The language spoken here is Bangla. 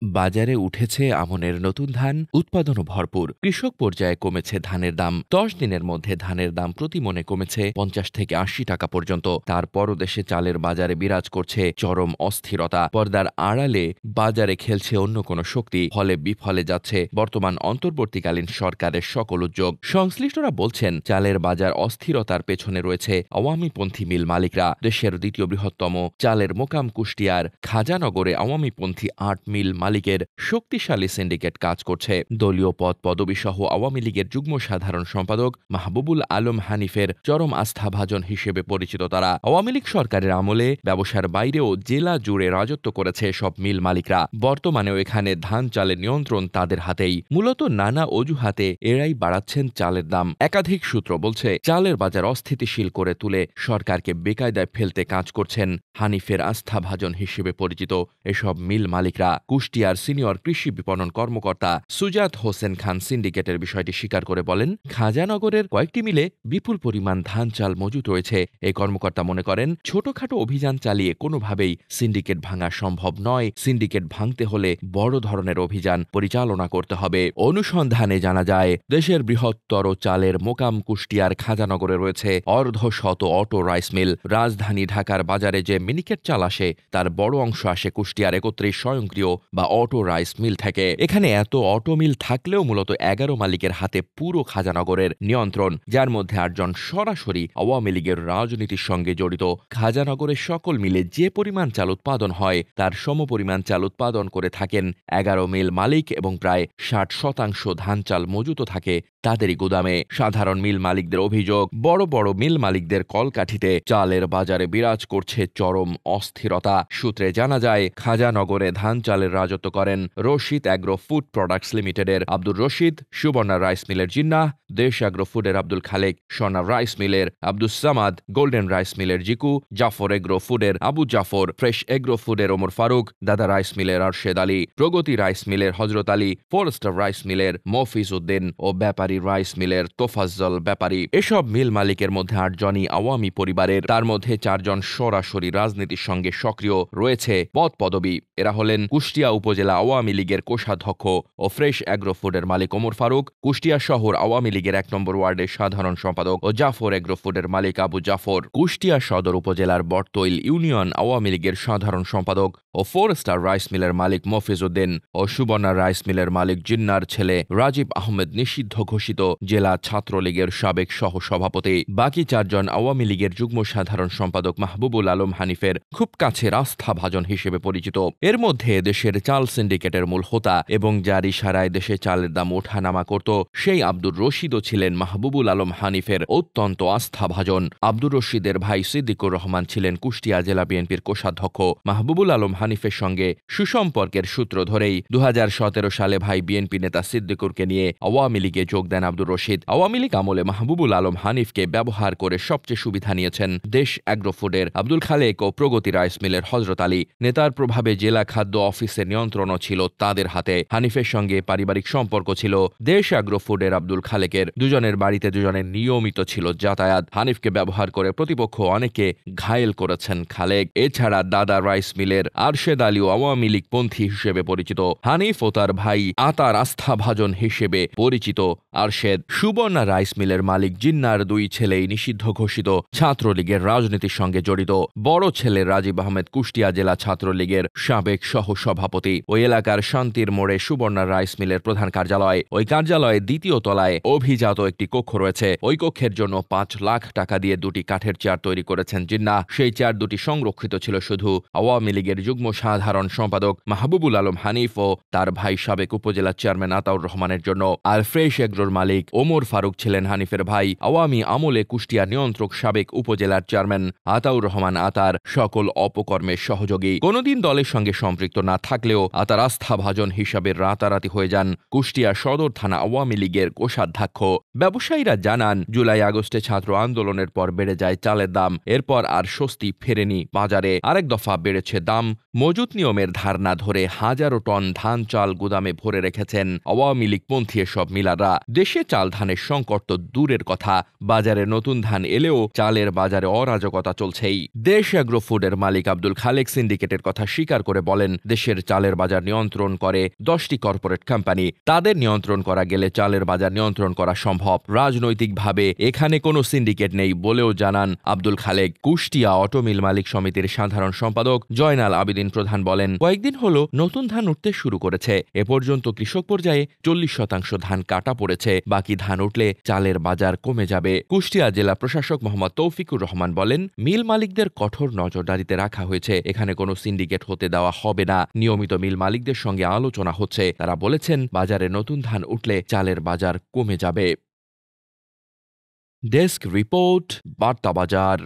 বাজারে উঠেছে আমনের নতুন ধান, উৎপাদনও ভরপুর। কৃষক পর্যায়ে কমেছে ধানের দাম। ১০ দিনের মধ্যে ধানের দাম প্রতি মনে কমেছে ৫০ থেকে ৮০ টাকা পর্যন্ত। তারপরও দেশে চালের বাজারে বিরাজ করছে চরম অস্থিরতা। পর্দার আড়ালে বাজারে খেলছে অন্য কোনো শক্তি, ফলে বিফলে যাচ্ছে বর্তমান অন্তর্বর্তীকালীন সরকারের সকল উদ্যোগ। সংশ্লিষ্টরা বলছেন, চালের বাজার অস্থিরতার পেছনে রয়েছে আওয়ামীপন্থী মিল মালিকরা। দেশের দ্বিতীয় বৃহত্তম চালের মোকাম কুষ্টিয়ার খাজানগরে আওয়ামীপন্থী ৮ মিল মালিকের শক্তিশালী সিন্ডিকেট কাজ করছে। দলীয় পদ পদবি সহ আওয়ামী লীগের যুগ্ম সাধারণ সম্পাদক মাহবুবুল আলম হানিফের চরম আস্থাভাজন হিসেবে পরিচিত তারা। আওয়ামী লীগ সরকারের আমলে ব্যবসার বাইরেও জেলা জুড়ে রাজত্ব করেছে সব মিল মালিকরা। বর্তমানেও এখানে ধান চালের নিয়ন্ত্রণ তাদের হাতেই। মূলত নানা অজুহাতে এরাই বাড়াচ্ছেন চালের দাম। একাধিক সূত্র বলছে, চালের বাজার অস্থিতিশীল করে তুলে সরকারকে বেকায়দায় ফেলতে কাজ করছেন হানিফের আস্থাভাজন হিসেবে পরিচিত এসব মিল মালিকরা। কুষ্টিয়ার সিনিয়র কৃষি বিপণন কর্মকর্তা সুজাত হোসেন খান সিন্ডিকেটের বিষয়টি স্বীকার করে বলেন, খাজানগরের কয়েকটি মিলে বিপুল পরিমাণ ধান চাল মজুত রয়েছে। এই কর্মকর্তা মনে করেন, ছোটখাটো অভিযান চালিয়ে কোনোভাবেই সিন্ডিকেট ভাঙা সম্ভব নয়। সিন্ডিকেট ভাঙতে হলে বড় ধরনের অভিযান পরিচালনা করতে হবে। অনুসন্ধানে জানা যায়, দেশের বৃহত্তর চালের মোকাম কুষ্টিয়ার খাজানগরে রয়েছে অর্ধশত অটো রাইস মিল। রাজধানী ঢাকার বাজারে যে মিনিকেট চাল আসে, তার বড় অংশ আসে কুষ্টিয়ার ৩১ স্বয়ংক্রিয় বা অটো রাইস মিল থেকে। এখানে এত অটো মিল থাকলেও মূলত ১১ মালিকের হাতে পুরো খাজানগরের নিয়ন্ত্রণ, যার মধ্যে ৮ জন সরাসরি আওয়ামী লীগের রাজনীতির সঙ্গে জড়িত। খাজানগরের সকল মিলে যে পরিমাণ চাল উৎপাদন হয়, তার সমপরিমাণ চাল উৎপাদন করে থাকেন ১১ মিল মালিক এবং প্রায় ৬০% ধান চাল মজুত থাকে তাদেরই গুদামে। সাধারণ মিল মালিকদের অভিযোগ, বড় বড় মিল মালিকদের কলকাঠিতে চালের বাজারে বিরাজ করছে চরম অস্থিরতা। সূত্রে জানা যায়, খাজানগরে ধান চালের রাজত্ব করেন রশিদ অ্যাগ্রো ফুড প্রোডাক্টস লিমিটেডের আব্দুর রশিদ, সুবর্ণা রাইস মিলের জিন্নাহ, দেশ অ্যাগ্রো ফুডের আব্দুল খালেক, স্বর্ণা রাইস মিলের আব্দুস সামাদ, গোল্ডেন রাইস মিলের জিকু, জাফর এগ্রো ফুডের আবু জাফর, ফ্রেশ এগ্রো ফুডের ওমর ফারুক, দাদা রাইস মিলের আরশেদ আলী, প্রগতি রাইস মিলের হজরত আলী, ফরেস্টার রাইস মিলের মফিজ উদ্দিন ও ব্যাপারী রাইস মিলের তোফাজ্জল ব্যাপারী। এসব মিল মালিকের মধ্যে ৮ জনই আওয়ামী পরিবারের। তার মধ্যে ৪ জন সরাসরি রাজনীতির সঙ্গে সক্রিয় রয়েছে পদ পদবি। এরা হলেন কুষ্টিয়া উপজেলা আওয়ামী লীগের কোষাধ্যক্ষ ও ফ্রেশ অ্যাগ্রো ফুডের মালিক ওমর ফারুক, কুষ্টিয়া শহর আওয়ামী লীগের ১ নম্বর ওয়ার্ডের সাধারণ সম্পাদক ও জাফর এগ্রো ফুডের মালিক আবু জাফর, কুষ্টিয়া সদর উপজেলার বটতৈল ইউনিয়ন আওয়ামী লীগের সাধারণ সম্পাদক ও ফোরস্টার রাইস মিলের মালিক মফিজ উদ্দিন ও সুবর্ণা রাইস মিলের মালিক জিন্নার ছেলে রাজীব আহমেদ নিষিদ্ধ ঘোষিত জেলা ছাত্রলীগের সাবেক সহ সভাপতি। বাকি ৪ জন আওয়ামী লীগের যুগ্ম সাধারণ সম্পাদক মাহবুবুল আলম হানিফের খুব কাছের আস্থাভাজন হিসেবে পরিচিত। এর মধ্যে দেশের চাল সিন্ডিকেটের মূল হোতা এবং যার ইশারায় দেশে চালের দাম ওঠানামা করত, সেই আব্দুর রশিদও ছিলেন মাহবুবুল আলম হানিফের অত্যন্ত আস্থাভাজন। আব্দুর রশিদের ভাই সিদ্দিকুর রহমান ছিলেন কুষ্টিয়া জেলা বিএনপির কোষাধ্যক্ষ। মাহবুবুল আলম হানিফের সঙ্গে সুসম্পর্কের সূত্র ধরেই ২০১৭ সালে ভাই বিএনপি নেতা সিদ্দিকুরকে নিয়ে আওয়ামী লীগে যোগ দেন আব্দুর রশিদ। আওয়ামী লীগ আমলে মাহবুবুল আলম হানিফকে ব্যবহার করে সবচেয়ে সুবিধা নিয়েছেন দেশ অ্যাগ্রো ফুডের আব্দুল খালেক ও প্রগতি রাইস মিলের হজরত আলী। নেতার প্রভাবে জেলা খাদ্য অফিসের নিয়ন্ত্রণও ছিল তাদের হাতে। হানিফের সঙ্গে পারিবারিক সম্পর্ক ছিল দেশ অ্যাগ্রো ফুডের আব্দুল খালেকের। দুজনের বাড়িতে দুজনের নিয়মিত ছিল যাতায়াত। হানিফকে ব্যবহার করে প্রতিপক্ষ অনেকে ঘায়েল করেছেন খালেক। এছাড়া দাদা রাইস মিলের আরশেদ আলীও আওয়ামী লীগ পন্থী হিসেবে পরিচিত। হানিফ ও তার ভাই আতার আস্থাভাজন হিসেবে পরিচিত আরশেদ। সুবর্ণা রাইস মিলের মালিক জিন্নার ২ ছেলেই নিষিদ্ধ ঘোষিত ছাত্রলীগের রাজনীতির সঙ্গে জড়িত। বড় ছেলে রাজীব আহমেদ কুষ্টিয়া জেলা ছাত্রলীগের সাবেক সহ সভাপতি। ওই এলাকার শান্তির মোড়ে সুবর্ণা রাইস মিলের প্রধান কার্যালয়। ওই কার্যালয়ে ২য় তলায় অভিজাত একটি কক্ষ রয়েছে। ওই কক্ষের জন্য ৫ লাখ টাকা দিয়ে ২টি কাঠের চেয়ার তৈরি করেছেন জিন্নাহ। সেই চেয়ার ২টি সংরক্ষিত ছিল শুধু আওয়ামী লীগের যুগ্ম সাধারণ সম্পাদক মাহবুবুল আলম হানিফ ও তার ভাই সাবেক উপজেলা চেয়ারম্যান আতাউর রহমানের জন্য। আর ফ্রেশ এগ্রোর মালিক ওমর ফারুক ছিলেন হানিফের ভাই, আওয়ামী আমলে কুষ্টিয়া নিয়ন্ত্রক সাবেক উপজেলার চেয়ারম্যান আতাউর রহমান আতার সকল অপকর্মের সহযোগী। কোনোদিন দলের সঙ্গে সম্পৃক্ত না থাকলেও আতার আস্থাভাজন হিসাবে রাতারাতি হয়ে যান কুষ্টিয়া সদর থানা আওয়ামী লীগের কোষাধ্যক্ষ। ব্যবসায়ীরা জানান, জুলাই আগস্টে ছাত্র আন্দোলনের পর বেড়ে যায় চালের দাম। এরপর আর স্বস্তি ফেরেনি বাজারে। আরেক দফা বেড়েছে দাম। মজুত নিয়মের ধারণা ধরে হাজারো টন ধান চাল গুদামে ভরে রেখেছেন আওয়ামী লীগপন্থী এসব মিলাররা। দেশে চাল ধানের সংকট তো দূরের কথা, বাজারে নতুন ধান এলেও চালের বাজারে অরাজকতা চলছেই। দেশ অ্যাগ্রো ফুডের মালিক আব্দুল খালেক সিন্ডিকেটের কথা স্বীকার করে বলেন, দেশের চালের চালের বাজার নিয়ন্ত্রণ করে 10টি কর্পোরেট কোম্পানি। তাদের নিয়ন্ত্রণ করা গেলে চালের বাজার নিয়ন্ত্রণ করা সম্ভব। রাজনৈতিকভাবে এখানে কোনো সিন্ডিকেট নেই বলেও জানান আব্দুল খালেক। কুষ্টিয়া অটোমিল মালিক সমিতির সাধারণ সম্পাদক জয়নাল আবেদিন প্রধান বলেন, কয়েকদিন হলো নতুন ধান উঠতে শুরু করেছে। এ পর্যন্ত কৃষক পর্যায়ে 40% ধান কাটা পড়েছে। বাকি ধান উঠলে চালের বাজার কমে যাবে। কুষ্টিয়া জেলা প্রশাসক মোহাম্মদ তৌফিকুর রহমান বলেন, মিল মালিকদের কঠোর নজরদারিতে রাখা হয়েছে। এখানে কোনো সিন্ডিকেট হতে দেওয়া হবে না। নিয়মিত মিল মালিকদের সঙ্গে আলোচনা হচ্ছে। তারা বলেছেন, বাজারে নতুন ধান উঠলে চালের বাজার কমে যাবে। ডেস্ক রিপোর্ট, বার্তা বাজার।